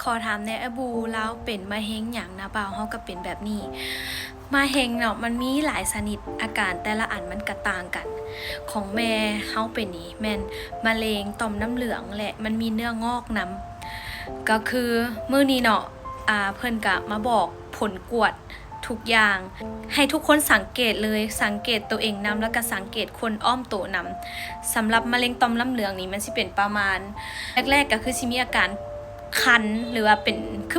ขอถามในอบูแล้วเป็นมะเร็งอย่างนะบ่าวเฮาก็เป็นแบบนี้มะเร็งเนาะมันมีหลายชนิดอาการแต่ละอันมันก็ต่างกันของแม่เฮาเป็นนี่แม่นมะเร็งต่อมน้ำเหลืองและมันมีเนื้องอกนํก็คือมื้อนี้เนาะเพิ่นก็มาบอกผลกวดทุกอย่างให้ทุกคนสังเกตเลยสังเกตตัวเองนํแล้วก็สังเกตคนอ้อมโตนํสำหรับมะเร็งต่อมน้ำเหลืองนี่มันสิเป็นประมาณแรกๆก็คือสิมีอาการคันหรือว่าเ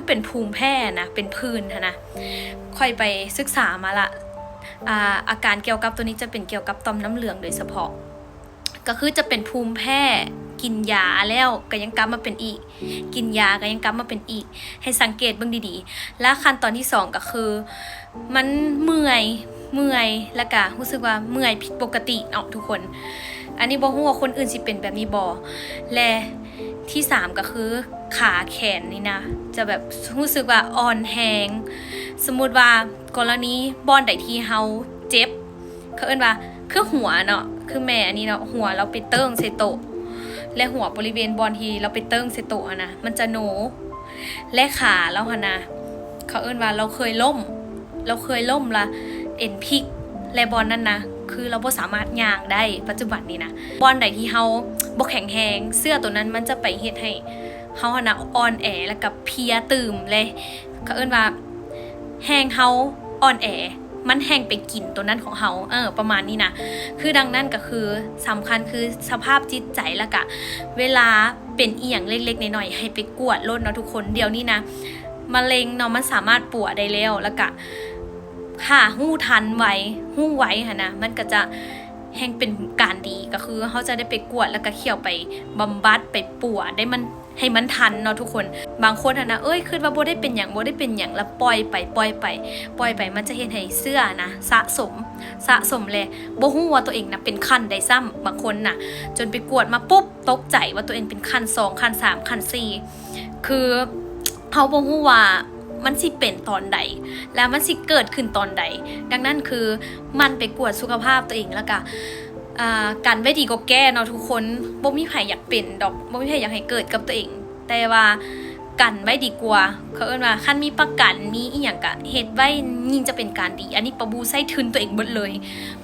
ป็นภูมิแพ้นะเป็นผื่นนะค่อยไปศึกษามาละอาการเกี่ยวกับตัวนี้จะเป็นเกี่ยวกับต่อมน้ำเหลืองโดยเฉพาะก็คือจะเป็นภูมิแพ้กินยาแล้วก็ยังกลับมาเป็นอีกกินยาก็ยังกลับมาเป็นอีกให้สังเกตเบิ่งดีๆและขั้นตอนที่2ก็คือมันเมื่อยแล้วก็รู้สึกว่าเมื่อยผิดปกติเนาะทุกคนอันนี้บ่ฮู้ว่าคนอื่นสิเป็นแบบนี้บ่และที่3ก็คือขาแขนนี่นะจะแบบรู้สึกว่าอ่อนแรงสมมุติว่ากรณีบ่อนใดที่เฮาเจ็บเขาเอิ้นว่าคือหัวเนาะคือแม่อันนี้เนาะหัวเราไปเติ้งใส่โต๊ะและหัวบริเวณบอนที่เราไปเติ้งใส่โต๊ะนะมันจะโหนและขาเราหั่นนะเขาเอิ้นว่าเราเคยล้มละเอ็นพลิกและบอนนั้นนะคือเราบ่สามารถย่างได้ปัจจุบันนี้นะบอนใดที่เฮาบ่แข็งแรงเสื้อตัวนั้นมันจะไปเฮ็ดให้เฮาหั่นนะอ่อนแอแล้วก็เพลียตื่มเลยเขาเอิ้นว่าแฮงเฮาอ่อนแอมันแห้งไปกินตัวนั้นของเฮาประมาณนี้นะคือดังนั้นก็คือสำคัญคือสภาพจิตใจแล้วก็เวลาเป็นอีหยังเล็กๆน้อยๆให้ไปกวดโลดเนาะทุกคนเดี๋ยวนี้นะมะเร็งเนาะมันสามารถปัวได้แล้วก็ค่ะฮู้ทันไว้ฮู้ไว้หั่นนะมันก็จะแห่งเป็นการดีก็คือเฮาจะได้ไปกวดแล้วก็เขี่ยวไปบำบัดไปปัวได้มันให้มันทันเนาะทุกคนบางคนนะคิดว่าบ่ได้เป็นหยังแล้วปล่อยไปมันจะเฮ็ดให้เสื้อนะสะสมเลยบ่ฮู้ว่าตัวเองนะเป็นคันได้ซ้ำบางคนน่ะจนไปกวดมาปุ๊บตกใจว่าตัวเองเป็นคัน2คัน3คัน4คือเฮาบ่ฮู้ว่ามันสิเป็นตอนใดแล้วมันสิเกิดขึ้นตอนใดดังนั้นคือมันไปกวดสุขภาพตัวเองแล้วก็กันไว้ดีก็แก้เนาะทุกคนบ่มีไผอยากเป็นดอกบ่มีไผอยากให้เกิดกับตัวเองแต่ว่ากันไว้ดีกว่าเขาเอิ้นว่าคันมีประกันมีอีหยังก็เฮ็ดไว้ยิ่งจะเป็นการดีอันนี้ปะบูใส่ทุนตัวเองเบิดเลย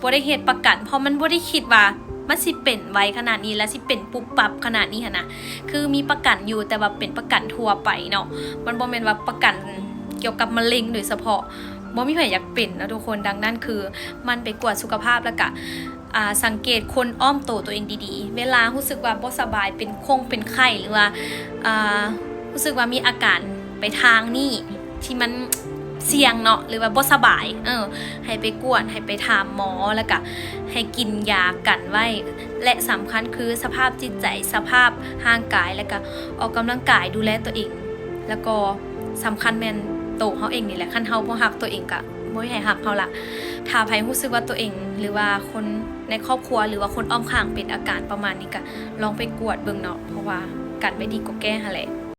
บ่ได้เฮ็ดประกันเพราะมันบ่ได้คิดว่ามันสิเป็นไว้ขนาดนี้แล้วสิเป็นปุ๊บปั๊บขนาดนี้หั่นนะคือมีประกันอยู่แต่ว่าเป็นประกันทั่วไปเนาะมันบ่แม่นว่าประกันเกี่ยวกับมะเร็งโดยเฉพาะบ่มีใครอยากเป็นนะทุกคนดังนั้นคือมันไปกวดสุขภาพแล้วก็สังเกตคนอ้อมโตตัวเองดีๆเวลารู้สึกว่าบ่สบายเป็นไข้หรือว่ารู้สึกว่ามีอาการไปทางนี้ที่มันเสี่ยงเนาะหรือว่าบ่สบายให้ไปกวดให้ไปถามหมอแล้วก็ให้กินยากันไว้และสำคัญคือสภาพจิตใจสภาพร่างกายแล้วก็ออกกำลังกายดูแลตัวเองแล้วก็สำคัญแม่นโตเฮาเองนี่แหละคันเฮาบ่ฮักตัวเองก็บ่ให้ฮักเฮาล่ะถ้าไผรู้สึกว่าตัวเองหรือว่าคนในครอบครัวหรือว่าคนอ้อมข้างเป็นอาการประมาณนี้ก็ลองไปกวดเบิ่งเนาะเพราะว่ากันไม่ดีก็แก้หั่นแหละ